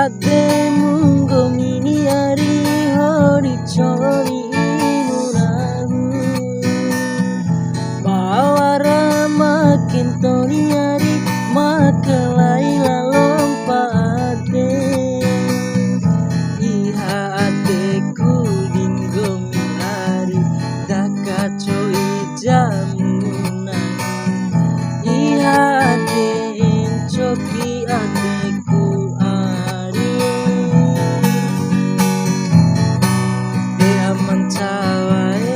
ade munggo mini ari hori chori murahu bawara makin tori ari makalai lompade iha ade kudinggo minari dakachoi jamuna iha ade encoki adeku ari dea mencawai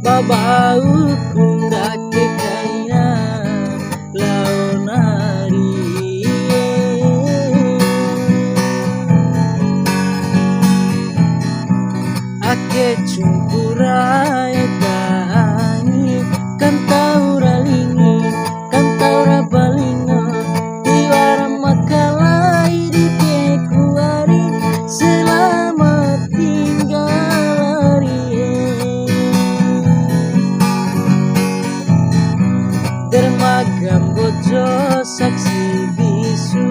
babau kundake kaya launari ake cumpurai dangi kantaura lingi kantaura balingo tiwara makalai di kekuari selamat tinggal ari dermagam bojo saksi bisu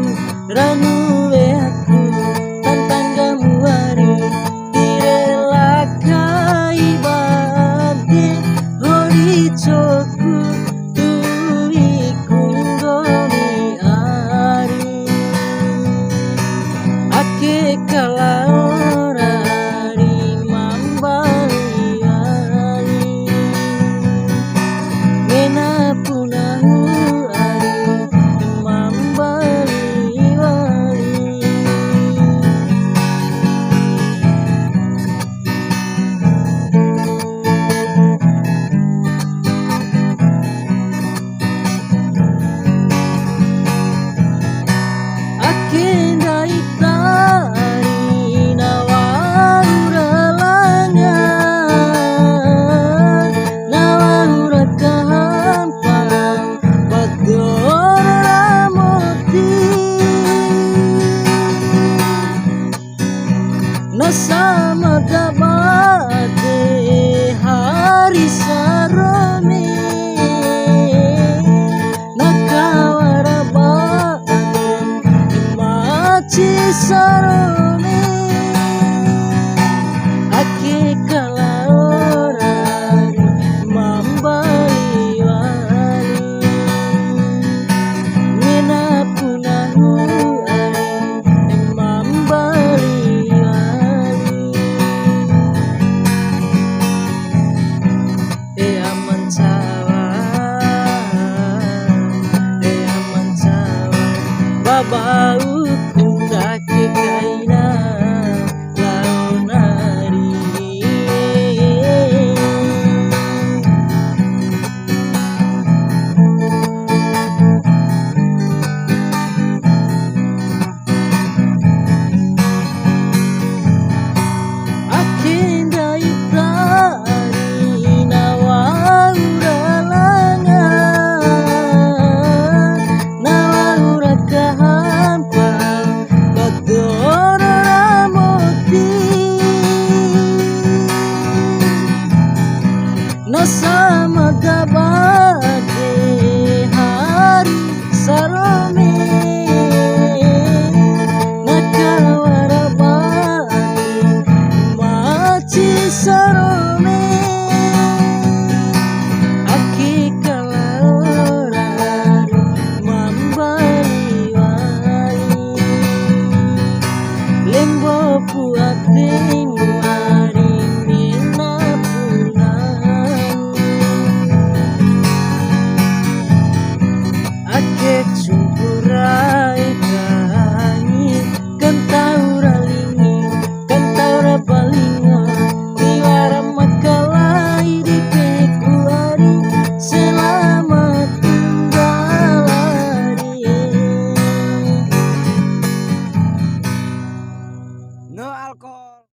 ranu aku tantang gamu ari choku turi kungomi ari ake kalarari mambali ari mena punahu ari mambali wali sama dabate hari sarone nakawara baden maci sarone ake kalarari mambali wali mena punahu ari mambali babauku